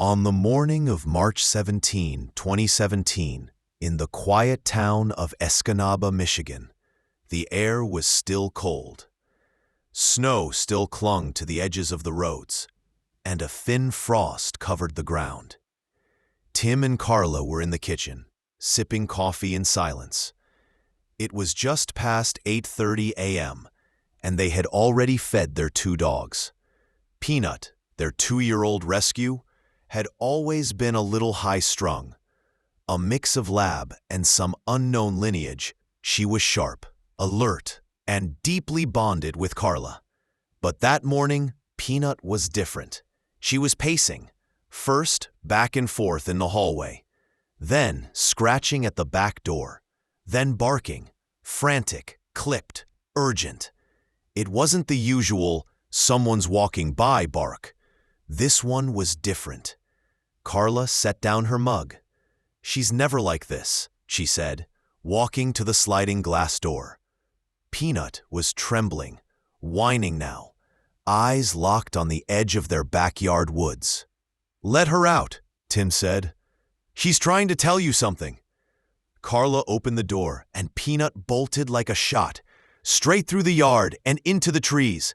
On the morning of March 17, 2017, in the quiet town of Escanaba, Michigan, the air was still cold. Snow still clung to the edges of the roads, and a thin frost covered the ground. Tim and Carla were in the kitchen, sipping coffee in silence. It was just past 8:30 a.m., and they had already fed their two dogs. Peanut, their 2-year-old rescue, had always been a little high-strung. A mix of lab and some unknown lineage, she was sharp, alert, and deeply bonded with Carla. But that morning, Peanut was different. She was pacing, first back and forth in the hallway, then scratching at the back door, then barking, frantic, clipped, urgent. It wasn't the usual "someone's walking by" bark. This one was different. Carla set down her mug. "She's never like this," she said, walking to the sliding glass door. Peanut was trembling, whining now, eyes locked on the edge of their backyard woods. "Let her out," Tim said. "She's trying to tell you something." Carla opened the door, and Peanut bolted like a shot, straight through the yard and into the trees.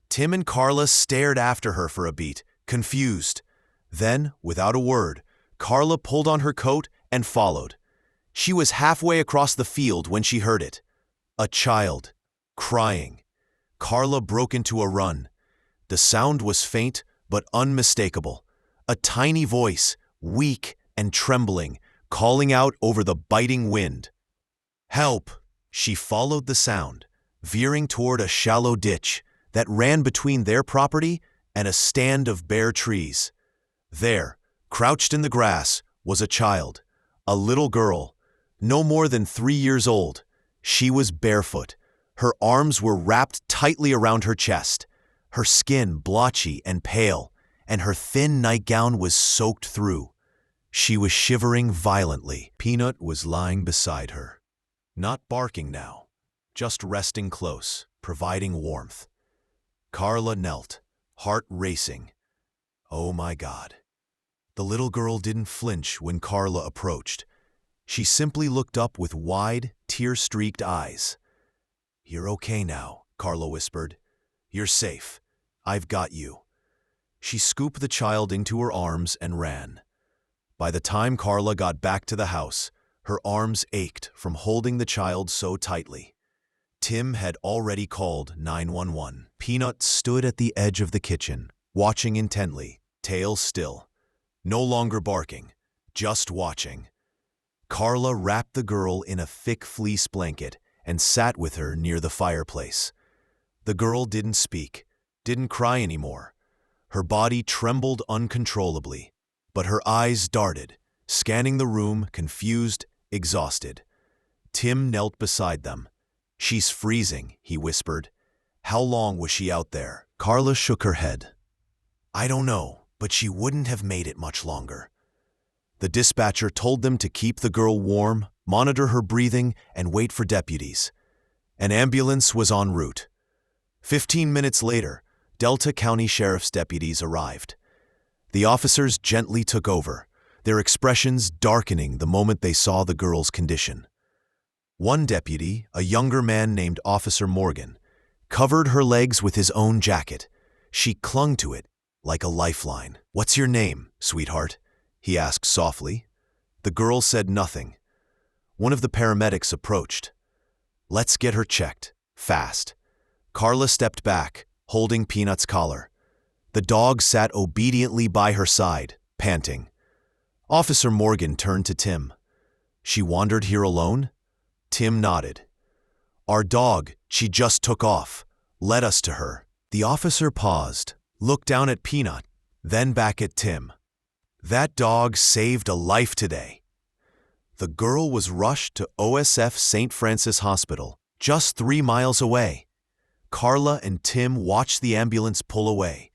Tim and Carla stared after her for a beat, confused. Then, without a word, Carla pulled on her coat and followed. She was halfway across the field when she heard it. A child, crying. Carla broke into a run. The sound was faint but unmistakable. A tiny voice, weak and trembling, calling out over the biting wind. "Help!" She followed the sound, veering toward a shallow ditch that ran between their property and a stand of bare trees. There, crouched in the grass, was a child, a little girl, no more than 3 years old. She was barefoot. Her arms were wrapped tightly around her chest, her skin blotchy and pale, and her thin nightgown was soaked through. She was shivering violently. Peanut was lying beside her, not barking now, just resting close, providing warmth. Carla knelt, heart racing. Oh my God. The little girl didn't flinch when Carla approached. She simply looked up with wide, tear-streaked eyes. "You're okay now," Carla whispered. "You're safe. I've got you." She scooped the child into her arms and ran. By the time Carla got back to the house, her arms ached from holding the child so tightly. Tim had already called 911. Peanut stood at the edge of the kitchen, watching intently, tail still. No longer barking, just watching. Carla wrapped the girl in a thick fleece blanket and sat with her near the fireplace. The girl didn't speak, didn't cry anymore. Her body trembled uncontrollably, but her eyes darted, scanning the room, confused, exhausted. Tim knelt beside them. "She's freezing," he whispered. "How long was she out there?" Carla shook her head. "I don't know, but she wouldn't have made it much longer." The dispatcher told them to keep the girl warm, monitor her breathing, and wait for deputies. An ambulance was en route. 15 minutes later, Delta County Sheriff's deputies arrived. The officers gently took over, their expressions darkening the moment they saw the girl's condition. One deputy, a younger man named Officer Morgan, covered her legs with his own jacket. She clung to it like a lifeline. "What's your name, sweetheart?" he asked softly. The girl said nothing. One of the paramedics approached. "Let's get her checked, fast." Carla stepped back, holding Peanut's collar. The dog sat obediently by her side, panting. Officer Morgan turned to Tim. "She wandered here alone?" Tim nodded. "Our dog, she just took off, led us to her." The officer paused, looked down at Peanut, then back at Tim. "That dog saved a life today." The girl was rushed to OSF St. Francis Hospital, just 3 miles away. Carla and Tim watched the ambulance pull away,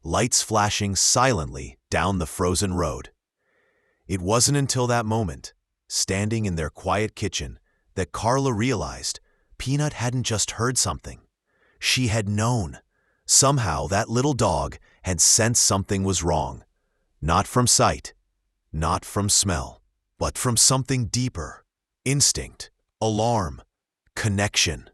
lights flashing silently down the frozen road. It wasn't until that moment, standing in their quiet kitchen, that Carla realized Peanut hadn't just heard something. She had known. Somehow that little dog had sensed something was wrong. Not from sight, not from smell, but from something deeper. Instinct, alarm, connection.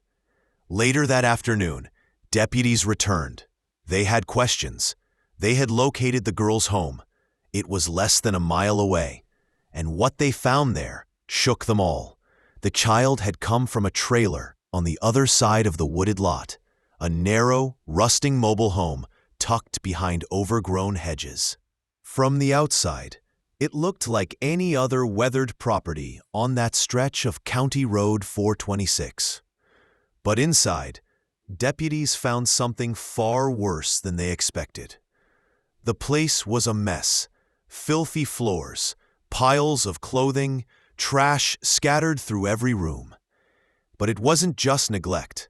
Later that afternoon, deputies returned. They had questions. They had located the girl's home. It was less than a mile away, and what they found there shook them all. The child had come from a trailer on the other side of the wooded lot, a narrow, rusting mobile home tucked behind overgrown hedges. From the outside, it looked like any other weathered property on that stretch of County Road 426. But inside, deputies found something far worse than they expected. The place was a mess. Filthy floors, piles of clothing, trash scattered through every room. But it wasn't just neglect.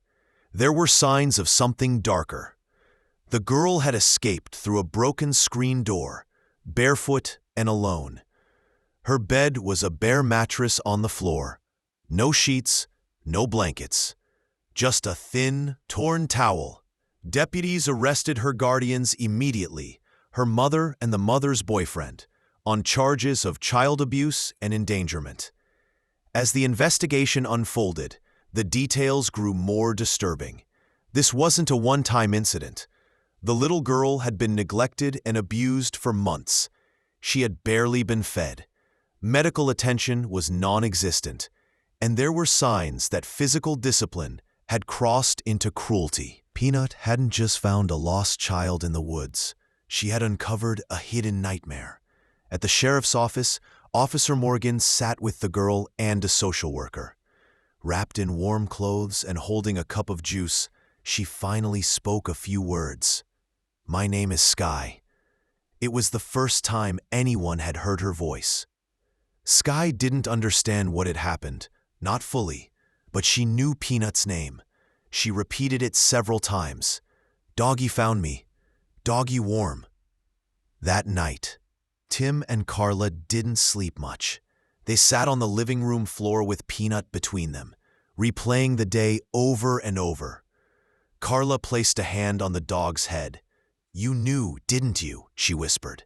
There were signs of something darker. The girl had escaped through a broken screen door, barefoot and alone. Her bed was a bare mattress on the floor. No sheets, no blankets. Just a thin, torn towel. Deputies arrested her guardians immediately, her mother and the mother's boyfriend, on charges of child abuse and endangerment. As the investigation unfolded, the details grew more disturbing. This wasn't a one-time incident. The little girl had been neglected and abused for months. She had barely been fed. Medical attention was non-existent, and there were signs that physical discipline had crossed into cruelty. Peanut hadn't just found a lost child in the woods. She had uncovered a hidden nightmare. At the sheriff's office, Officer Morgan sat with the girl and a social worker. Wrapped in warm clothes and holding a cup of juice, she finally spoke a few words. "My name is Sky." It was the first time anyone had heard her voice. Sky didn't understand what had happened, not fully, but she knew Peanut's name. She repeated it several times. "Doggy found me. Doggy warm." That night, Tim and Carla didn't sleep much. They sat on the living room floor with Peanut between them, replaying the day over and over. Carla placed a hand on the dog's head. "You knew, didn't you?" she whispered.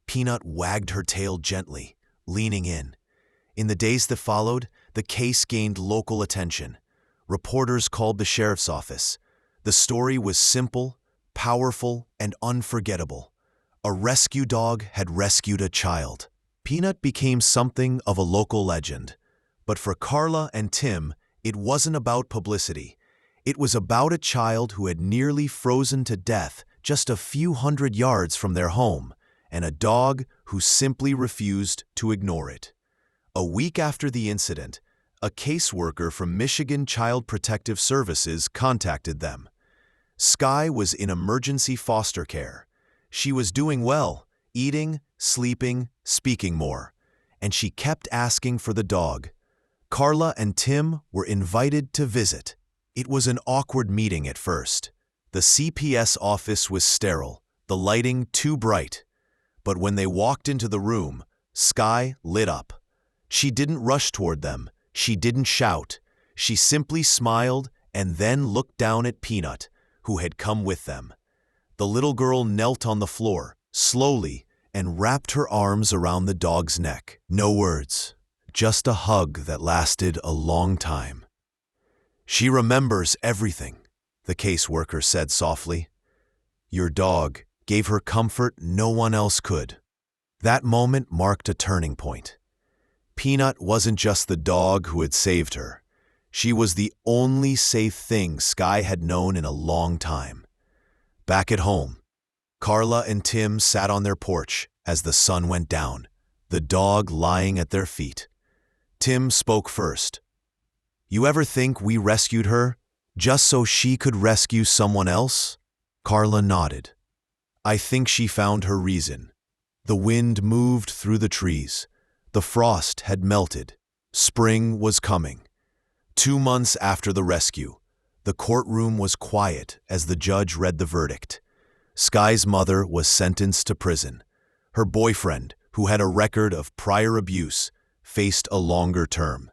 Peanut wagged her tail gently, leaning in. In the days that followed, the case gained local attention. Reporters called the sheriff's office. The story was simple, powerful, and unforgettable. A rescue dog had rescued a child. Peanut became something of a local legend. But for Carla and Tim, it wasn't about publicity. It was about a child who had nearly frozen to death just a few hundred yards from their home, and a dog who simply refused to ignore it. A week after the incident, a caseworker from Michigan Child Protective Services contacted them. Sky was in emergency foster care. She was doing well, eating, sleeping, speaking more, and she kept asking for the dog. Carla and Tim were invited to visit. It was an awkward meeting at first. The CPS office was sterile, the lighting too bright. But when they walked into the room, Sky lit up. She didn't rush toward them. She didn't shout. She simply smiled and then looked down at Peanut, who had come with them. The little girl knelt on the floor, slowly, and wrapped her arms around the dog's neck. No words, just a hug that lasted a long time. "She remembers everything," the caseworker said softly. "Your dog gave her comfort no one else could." That moment marked a turning point. Peanut wasn't just the dog who had saved her. She was the only safe thing Sky had known in a long time. Back at home, Carla and Tim sat on their porch as the sun went down, the dog lying at their feet. Tim spoke first. "You ever think we rescued her just so she could rescue someone else?" Carla nodded. "I think she found her reason." The wind moved through the trees. The frost had melted. Spring was coming. 2 months after the rescue, the courtroom was quiet as the judge read the verdict. Sky's mother was sentenced to prison. Her boyfriend, who had a record of prior abuse, faced a longer term.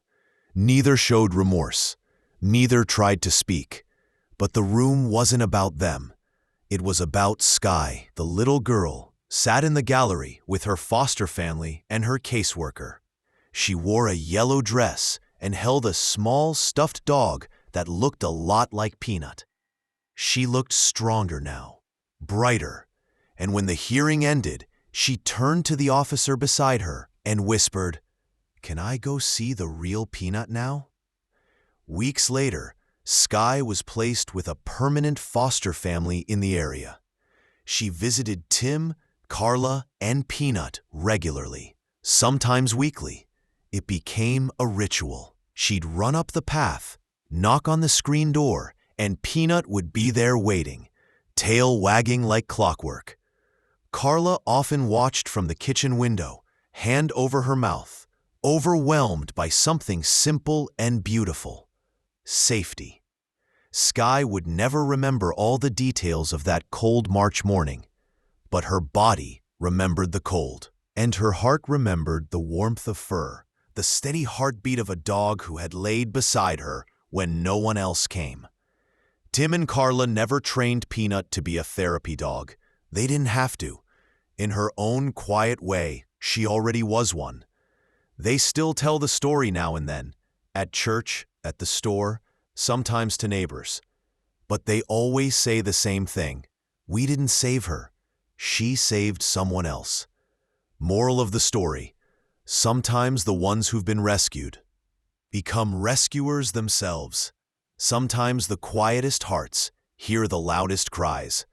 Neither showed remorse. Neither tried to speak. But the room wasn't about them. It was about Sky, the little girl, sat in the gallery with her foster family and her caseworker. She wore a yellow dress and held a small stuffed dog that looked a lot like Peanut. She looked stronger now, brighter, and when the hearing ended, she turned to the officer beside her and whispered, "Can I go see the real Peanut now?" Weeks later, Sky was placed with a permanent foster family in the area. She visited Tim, Carla, and Peanut regularly, sometimes weekly. It became a ritual. She'd run up the path, knock on the screen door, and Peanut would be there waiting, tail wagging like clockwork. Carla often watched from the kitchen window, hand over her mouth, overwhelmed by something simple and beautiful: safety. Sky would never remember all the details of that cold March morning, but her body remembered the cold, and her heart remembered the warmth of fur, the steady heartbeat of a dog who had laid beside her when no one else came. Tim and Carla never trained Peanut to be a therapy dog. They didn't have to. In her own quiet way, she already was one. They still tell the story now and then, at church, at the store, sometimes to neighbors. But they always say the same thing: we didn't save her. She saved someone else. Moral of the story: sometimes the ones who've been rescued become rescuers themselves. Sometimes the quietest hearts hear the loudest cries.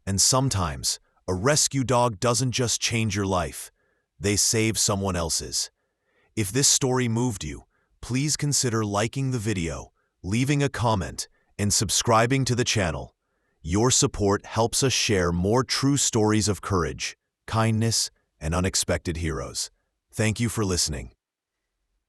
And sometimes a rescue dog doesn't just change your life, they save someone else's. If this story moved you, please consider liking the video, leaving a comment, and subscribing to the channel. Your support helps us share more true stories of courage, kindness, and unexpected heroes. Thank you for listening.